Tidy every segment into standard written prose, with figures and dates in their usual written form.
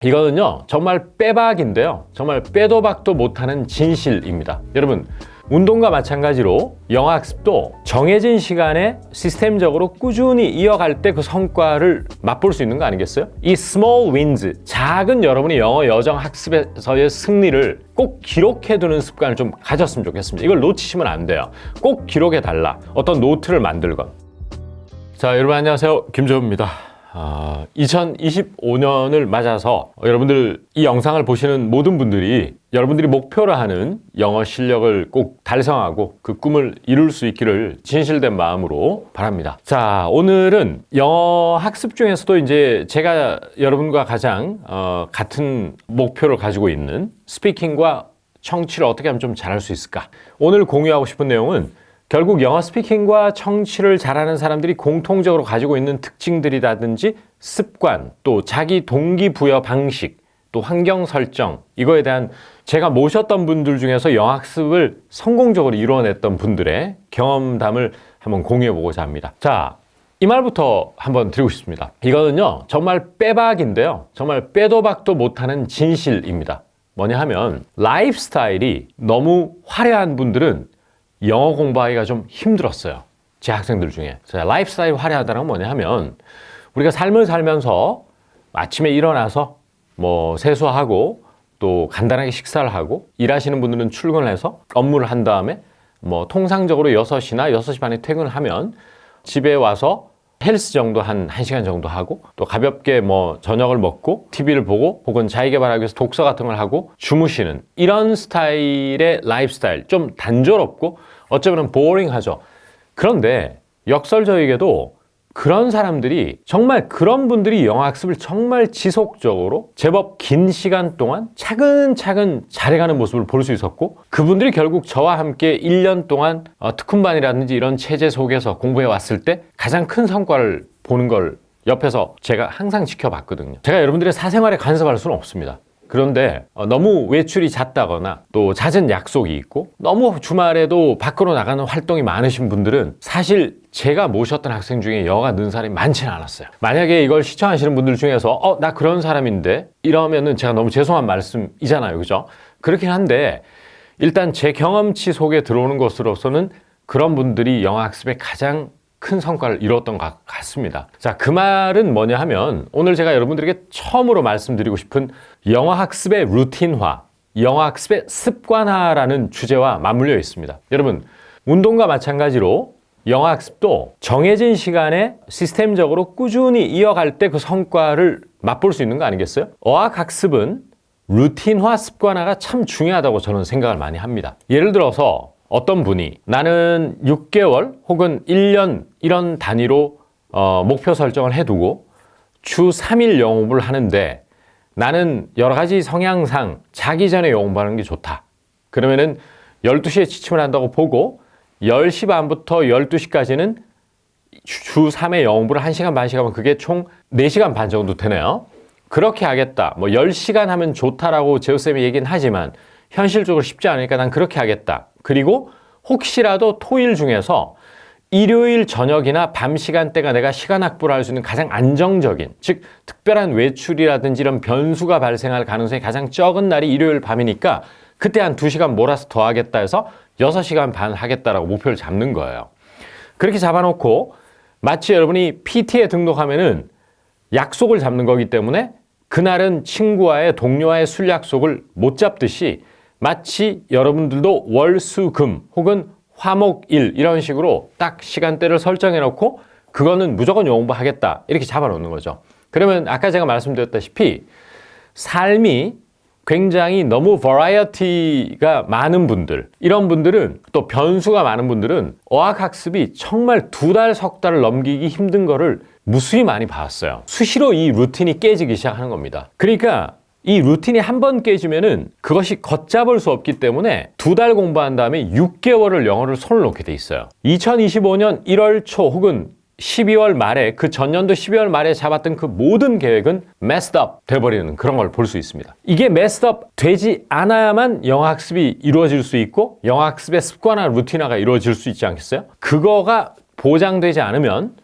이거는요 정말 빼박인데요, 정말 빼도 박도 못하는 진실입니다. 여러분, 운동과 마찬가지로 영어 학습도 정해진 시간에 시스템적으로 꾸준히 이어갈 때 그 성과를 맛볼 수 있는 거 아니겠어요? 이 small wins, 작은 여러분의 영어 여정 학습에서의 승리를 꼭 기록해두는 습관을 좀 가졌으면 좋겠습니다. 이걸 놓치시면 안 돼요. 꼭 기록해달라. 어떤 노트를 만들건. 자, 여러분 안녕하세요. 김조우입니다. 2025년을 맞아서 여러분들 이 영상을 보시는 모든 분들이 여러분들이 목표로 하는 영어 실력을 꼭 달성하고 그 꿈을 이룰 수 있기를 진실된 마음으로 바랍니다. 자, 오늘은 영어 학습 중에서도 이제 제가 여러분과 가장 같은 목표를 가지고 있는 스피킹과 청취를 어떻게 하면 좀 잘할 수 있을까? 오늘 공유하고 싶은 내용은 결국 영어 스피킹과 청취를 잘하는 사람들이 공통적으로 가지고 있는 특징들이라든지 습관, 또 자기 동기부여 방식, 또 환경 설정, 이거에 대한 제가 모셨던 분들 중에서 영어 학습을 성공적으로 이루어냈던 분들의 경험담을 한번 공유해보고자 합니다. 자, 이 말부터 한번 드리고 싶습니다. 이거는요 정말 빼박인데요, 정말 빼도 박도 못하는 진실입니다. 뭐냐 하면 라이프 스타일이 너무 화려한 분들은 영어 공부하기가 좀 힘들었어요. 제 학생들 중에. 라이프 스타일이 화려하다는 건 뭐냐 하면 우리가 삶을 살면서 아침에 일어나서 뭐 세수하고 또 간단하게 식사를 하고, 일하시는 분들은 출근해서 업무를 한 다음에 뭐 통상적으로 6시나 6시 반에 퇴근을 하면 집에 와서 헬스 정도 한 1시간 정도 하고, 또 가볍게 뭐 저녁을 먹고 TV를 보고 혹은 자기계발하기 위해서 독서 같은 걸 하고 주무시는 이런 스타일의 라이프 스타일, 좀 단조롭고 어쩌면 보링하죠. 그런데 역설적이게도 그런 사람들이, 정말 그런 분들이 영어 학습을 정말 지속적으로 제법 긴 시간 동안 차근차근 잘해가는 모습을 볼 수 있었고, 그분들이 결국 저와 함께 1년 동안 특훈반이라든지 이런 체제 속에서 공부해 왔을 때 가장 큰 성과를 보는 걸 옆에서 제가 항상 지켜봤거든요. 제가 여러분들의 사생활에 간섭할 수는 없습니다. 그런데 너무 외출이 잦다거나 또 잦은 약속이 있고 너무 주말에도 밖으로 나가는 활동이 많으신 분들은 사실 제가 모셨던 학생 중에 영어가 는 사람이 많지는 않았어요. 만약에 이걸 시청하시는 분들 중에서 나 그런 사람인데 이러면은 제가 너무 죄송한 말씀이잖아요, 그죠? 그렇긴 한데 일단 제 경험치 속에 들어오는 것으로서는 그런 분들이 영어 학습에 가장 큰 성과를 이뤘던 것 같습니다. 자, 그 말은 뭐냐 하면 오늘 제가 여러분들에게 처음으로 말씀드리고 싶은 영어 학습의 루틴화, 영어 학습의 습관화라는 주제와 맞물려 있습니다. 여러분, 운동과 마찬가지로 영어 학습도 정해진 시간에 시스템적으로 꾸준히 이어갈 때 그 성과를 맛볼 수 있는 거 아니겠어요? 어학 학습은 루틴화, 습관화가 참 중요하다고 저는 생각을 많이 합니다. 예를 들어서 어떤 분이 나는 6개월 혹은 1년 이런 단위로 목표 설정을 해두고 주 3일 영어 공부를 하는데 나는 여러 가지 성향상 자기 전에 영어 공부하는 게 좋다. 그러면은 12시에 지침을 한다고 보고 10시 반부터 12시까지는 주 3회 영어 공부를 1시간 반씩 하면 그게 총 4시간 반 정도 되네요. 그렇게 하겠다. 뭐 10시간 하면 좋다라고 제우쌤이 얘기는 하지만 현실적으로 쉽지 않으니까 난 그렇게 하겠다. 그리고 혹시라도 토일 중에서 일요일 저녁이나 밤 시간대가 내가 시간 확보를 할 수 있는 가장 안정적인, 즉 특별한 외출이라든지 이런 변수가 발생할 가능성이 가장 적은 날이 일요일 밤이니까 그때 한 2시간 몰아서 더 하겠다 해서 6시간 반 하겠다라고 목표를 잡는 거예요. 그렇게 잡아놓고 마치 여러분이 PT에 등록하면은 약속을 잡는 거기 때문에 그날은 친구와의, 동료와의 술 약속을 못 잡듯이 마치 여러분들도 월, 수, 금 혹은 화, 목, 일 이런 식으로 딱 시간대를 설정해 놓고 그거는 무조건 영어 공부하겠다 이렇게 잡아 놓는 거죠. 그러면 아까 제가 말씀드렸다시피 삶이 굉장히 너무 버라이어티가 많은 분들, 이런 분들은, 또 변수가 많은 분들은 어학학습이 정말 2달, 석 달을 넘기기 힘든 거를 무수히 많이 봤어요. 수시로 이 루틴이 깨지기 시작하는 겁니다. 그러니까 이 루틴이 한 번 깨지면은 그것이 걷잡을 수 없기 때문에 2달 공부한 다음에 6개월을 영어를 손을 놓게 돼 있어요. 2025년 1월 초 혹은 12월 말에, 그 전년도 12월 말에 잡았던 그 모든 계획은 messed up 돼버리는 그런 걸 볼 수 있습니다. 이게 messed up 되지 않아야만 영어 학습이 이루어질 수 있고 영어 학습의 습관화, 루틴화가 이루어질 수 있지 않겠어요? 그거가 보장되지 않으면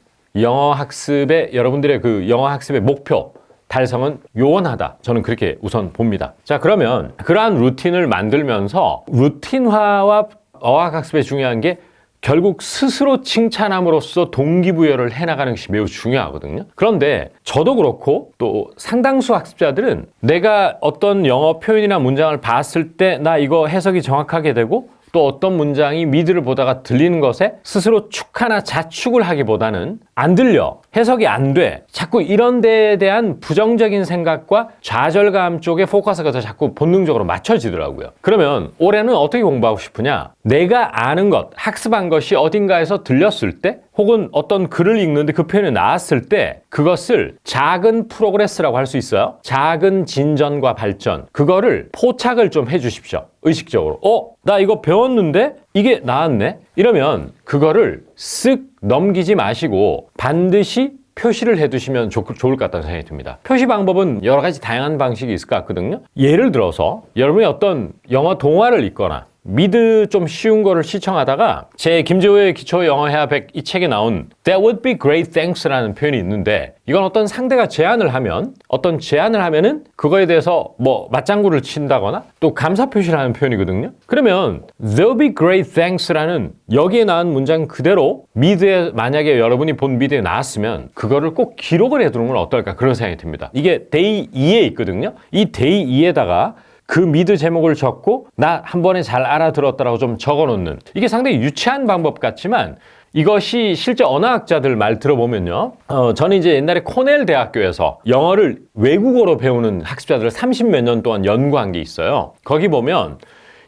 영어 학습의, 여러분들의 그 영어 학습의 목표, 달성은 요원하다. 저는 그렇게 우선 봅니다. 자, 그러면 그러한 루틴을 만들면서 루틴화와 어학학습에 중요한 게 결국 스스로 칭찬함으로써 동기부여를 해나가는 것이 매우 중요하거든요. 그런데 저도 그렇고 또 상당수 학습자들은 내가 어떤 영어 표현이나 문장을 봤을 때 나 이거 해석이 정확하게 되고 또 어떤 문장이 미드를 보다가 들리는 것에 스스로 축하나 자축을 하기보다는 안 들려, 해석이 안 돼, 자꾸 이런 데에 대한 부정적인 생각과 좌절감 쪽에 포커스가 더 자꾸 본능적으로 맞춰지더라고요. 그러면 올해는 어떻게 공부하고 싶으냐? 내가 아는 것, 학습한 것이 어딘가에서 들렸을 때 혹은 어떤 글을 읽는데 그 표현이 나왔을 때 그것을 작은 프로그레스라고 할 수 있어요. 작은 진전과 발전, 그거를 포착을 좀 해주십시오. 의식적으로. 나 이거 배웠는데 이게 나왔네? 이러면 그거를 쓱 넘기지 마시고 반드시 표시를 해두시면 좋을 것 같다는 생각이 듭니다. 표시 방법은 여러 가지 다양한 방식이 있을 것 같거든요. 예를 들어서 여러분이 어떤 영어 동화를 읽거나 미드 좀 쉬운 거를 시청하다가 제 김재호의 기초 영어 회화 100 이 책에 나온 That would be great thanks라는 표현이 있는데 이건 어떤 상대가 제안을 하면은 그거에 대해서 뭐 맞장구를 친다거나 또 감사 표시를 하는 표현이거든요. 그러면 There'll be great thanks라는 여기에 나온 문장 그대로 미드에 만약에 여러분이 본 미드에 나왔으면 그거를 꼭 기록을 해두는 건 어떨까 그런 생각이 듭니다. 이게 데이 2에 있거든요. 이 데이 2에다가 그 미드 제목을 적고 나 한 번에 잘 알아들었다라고 좀 적어놓는 이게 상당히 유치한 방법 같지만 이것이 실제 언어학자들 말 들어보면요. 저는 이제 옛날에 코넬 대학교에서 영어를 외국어로 배우는 학습자들을 30몇 년 동안 연구한 게 있어요. 거기 보면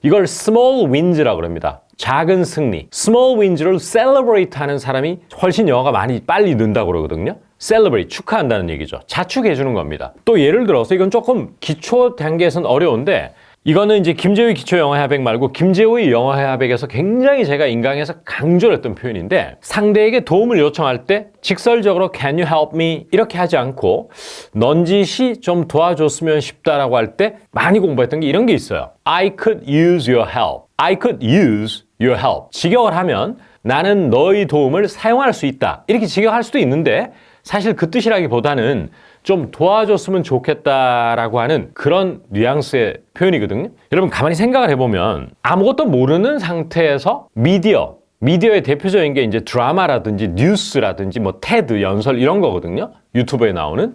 이걸 small wins라고 그럽니다. 작은 승리. small wins를 celebrate 하는 사람이 훨씬 영어가 많이 빨리 는다고 그러거든요. celebrate, 축하한다는 얘기죠. 자축해 주는 겁니다. 또 예를 들어서 이건 조금 기초 단계에서는 어려운데 이거는 이제 김재호의 기초 영어 회화 100 말고 김재호의 영어 회화 100에서 굉장히 제가 인강에서 강조를 했던 표현인데 상대에게 도움을 요청할 때 직설적으로 can you help me 이렇게 하지 않고 넌지시 좀 도와줬으면 싶다라고 할 때 많이 공부했던 게 이런 게 있어요. I could use your help. I could use your help. 직역을 하면 나는 너의 도움을 사용할 수 있다. 이렇게 직역할 수도 있는데 사실 그 뜻이라기보다는 좀 도와줬으면 좋겠다라고 하는 그런 뉘앙스의 표현이거든요. 여러분 가만히 생각을 해보면 아무것도 모르는 상태에서 미디어의 대표적인 게 이제 드라마라든지 뉴스라든지 뭐 테드, 연설 이런 거거든요. 유튜브에 나오는.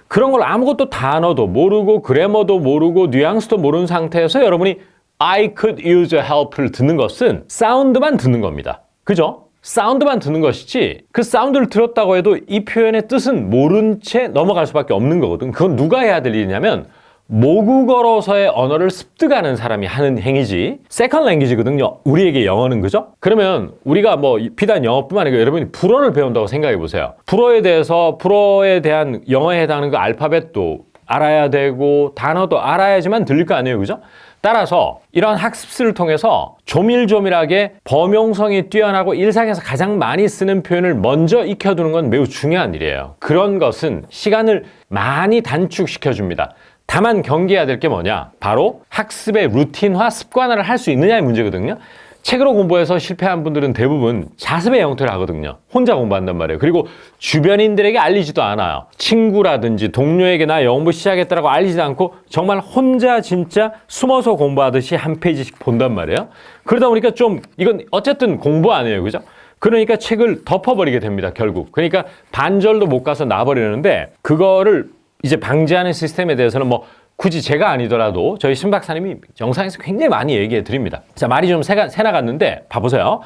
그런 걸 아무것도 단어도 모르고 그래머도 모르고 뉘앙스도 모르는 상태에서 여러분이 I could use your help를 듣는 것은 사운드만 듣는 겁니다. 그죠? 사운드만 듣는 것이지 그 사운드를 들었다고 해도 이 표현의 뜻은 모른 채 넘어갈 수밖에 없는 거거든. 그건 누가 해야 될 일이냐면 모국어로서의 언어를 습득하는 사람이 하는 행위지 세컨 랭귀지거든요. 우리에게 영어는 그죠? 그러면 우리가 뭐 비단 영어뿐만 아니고 여러분이 불어를 배운다고 생각해 보세요. 불어에 대한 영어에 해당하는 그 알파벳도 알아야 되고 단어도 알아야지만 들릴 거 아니에요. 그죠? 따라서 이런 학습을 통해서 조밀조밀하게 범용성이 뛰어나고 일상에서 가장 많이 쓰는 표현을 먼저 익혀두는 건 매우 중요한 일이에요. 그런 것은 시간을 많이 단축시켜줍니다. 다만 경계해야 될 게 뭐냐? 바로 학습의 루틴화, 습관화를 할 수 있느냐의 문제거든요. 책으로 공부해서 실패한 분들은 대부분 자습의 형태를 하거든요. 혼자 공부한단 말이에요. 그리고 주변인들에게 알리지도 않아요. 친구라든지 동료에게 나 영어 공부 시작했다라고 알리지도 않고 정말 혼자 진짜 숨어서 공부하듯이 한 페이지씩 본단 말이에요. 그러다 보니까 좀 이건 어쨌든 공부 아니에요. 그죠? 그러니까 책을 덮어버리게 됩니다. 결국. 그러니까 반절도 못 가서 놔버리는데 그거를 이제 방지하는 시스템에 대해서는 뭐 굳이 제가 아니더라도 저희 신 박사님이 영상에서 굉장히 많이 얘기해 드립니다. 자, 말이 좀 새나갔는데 봐보세요.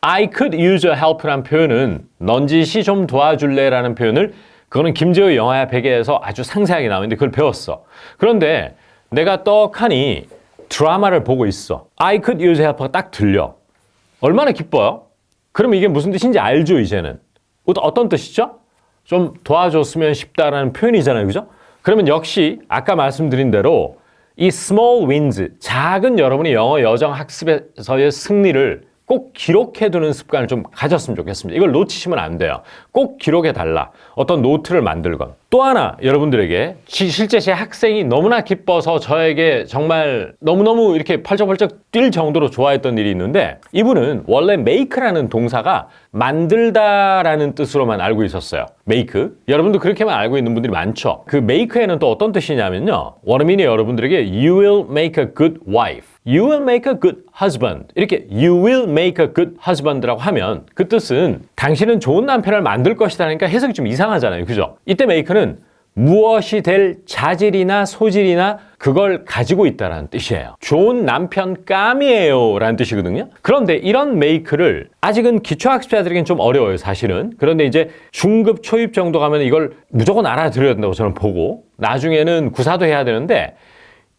I could use your help라는 표현은 넌지시 좀 도와줄래 라는 표현을 그거는 김재호의 영어야 베개에서 아주 상세하게 나오는데 그걸 배웠어. 그런데 내가 떡하니 드라마를 보고 있어. I could use your help가 딱 들려. 얼마나 기뻐요? 그러면 이게 무슨 뜻인지 알죠, 이제는. 어떤 뜻이죠? 좀 도와줬으면 싶다라는 표현이잖아요. 그죠? 그러면 역시 아까 말씀드린 대로 이 small wins, 작은 여러분이 영어 여정 학습에서의 승리를 꼭 기록해두는 습관을 좀 가졌으면 좋겠습니다. 이걸 놓치시면 안 돼요. 꼭 기록해달라. 어떤 노트를 만들건. 또 하나 여러분들에게 실제 제 학생이 너무나 기뻐서 저에게 정말 너무너무 이렇게 펄쩍펄쩍 뛸 정도로 좋아했던 일이 있는데, 이분은 원래 make라는 동사가 만들다라는 뜻으로만 알고 있었어요. make. 여러분도 그렇게만 알고 있는 분들이 많죠. 그 make에는 또 어떤 뜻이냐면요, 원어민이 여러분들에게 you will make a good wife, you will make a good husband, 이렇게 you will make a good husband라고 하면 그 뜻은 당신은 좋은 남편을 만들 것이다 하니까 해석이 좀 이상하잖아요. 그죠? 이때 make는 무엇이 될 자질이나 소질이나 그걸 가지고 있다는 뜻이에요. 좋은 남편감이에요 라는 뜻이거든요. 그런데 이런 make를 아직은 기초학습자들에게는 좀 어려워요, 사실은. 그런데 이제 중급 초입 정도 가면 이걸 무조건 알아들어야 된다고 저는 보고, 나중에는 구사도 해야 되는데,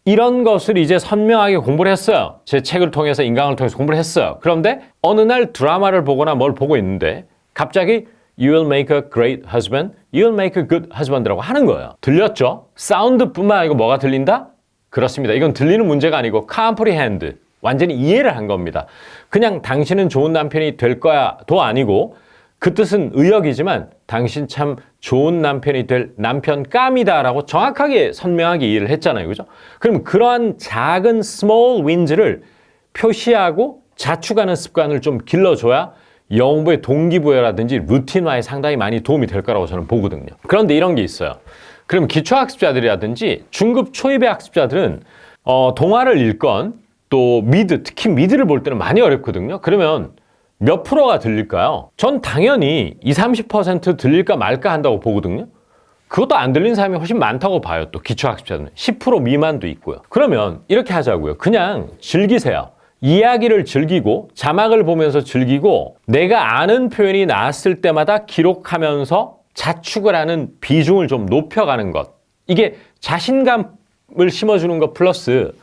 이런 것을 이제 선명하게 공부를 했어요. 제 책을 통해서, 인강을 통해서 공부를 했어요. 그런데 어느 날 드라마를 보거나 뭘 보고 있는데 갑자기 You will make a great husband, you will make a good husband라고 하는 거예요. 들렸죠? 사운드뿐만 아니고 뭐가 들린다? 그렇습니다. 이건 들리는 문제가 아니고 comprehend, 완전히 이해를 한 겁니다. 그냥 당신은 좋은 남편이 될 거야도 아니고, 그 뜻은 의역이지만 당신 참 좋은 남편이 될 남편감이다라고 정확하게 선명하게 이해를 했잖아요. 그죠? 그럼 그러한 작은 small wins를 표시하고 자축하는 습관을 좀 길러줘야 영어부의 동기부여라든지 루틴화에 상당히 많이 도움이 될 거라고 저는 보거든요. 그런데 이런 게 있어요. 그럼 기초학습자들이라든지 중급 초입의 학습자들은 동화를 읽건 또 미드, 특히 미드를 볼 때는 많이 어렵거든요. 그러면 몇 프로가 들릴까요? 전 당연히 20, 30% 들릴까 말까 한다고 보거든요. 그것도 안 들린 사람이 훨씬 많다고 봐요. 또 기초학습자들은 10% 미만도 있고요. 그러면 이렇게 하자고요. 그냥 즐기세요. 이야기를 즐기고 자막을 보면서 즐기고, 내가 아는 표현이 나왔을 때마다 기록하면서 자축을 하는 비중을 좀 높여가는 것, 이게 자신감을 심어주는 것 플러스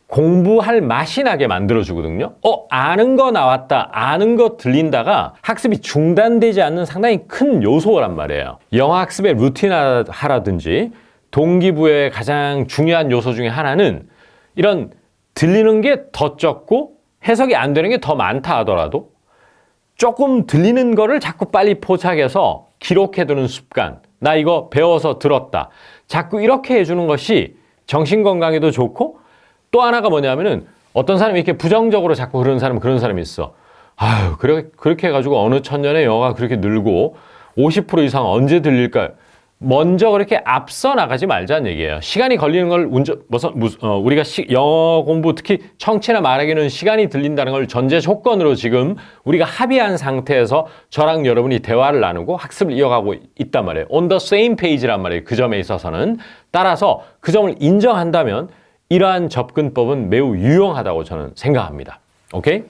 공부할 맛이 나게 만들어주거든요. 아는 거 나왔다, 아는 거 들린다가 학습이 중단되지 않는 상당히 큰 요소란 말이에요. 영어 학습의 루틴화라든지 동기부여의 가장 중요한 요소 중에 하나는 이런 들리는 게 더 적고 해석이 안 되는 게 더 많다 하더라도 조금 들리는 거를 자꾸 빨리 포착해서 기록해두는 습관, 나 이거 배워서 들었다, 자꾸 이렇게 해주는 것이 정신건강에도 좋고, 또 하나가 뭐냐면은 어떤 사람이 이렇게 부정적으로 자꾸 그런 사람이 있어. 아유, 그렇게 해가지고 어느 천년에 영어가 그렇게 늘고 50% 이상 언제 들릴까요? 먼저 그렇게 앞서 나가지 말자는 얘기예요. 시간이 걸리는 걸 우리가 영어 공부, 특히 청취나 말하기는 시간이 들린다는 걸 전제 조건으로 지금 우리가 합의한 상태에서 저랑 여러분이 대화를 나누고 학습을 이어가고 있단 말이에요. On the same page란 말이에요. 그 점에 있어서는. 따라서 그 점을 인정한다면 이러한 접근법은 매우 유용하다고 저는 생각합니다. 오케이?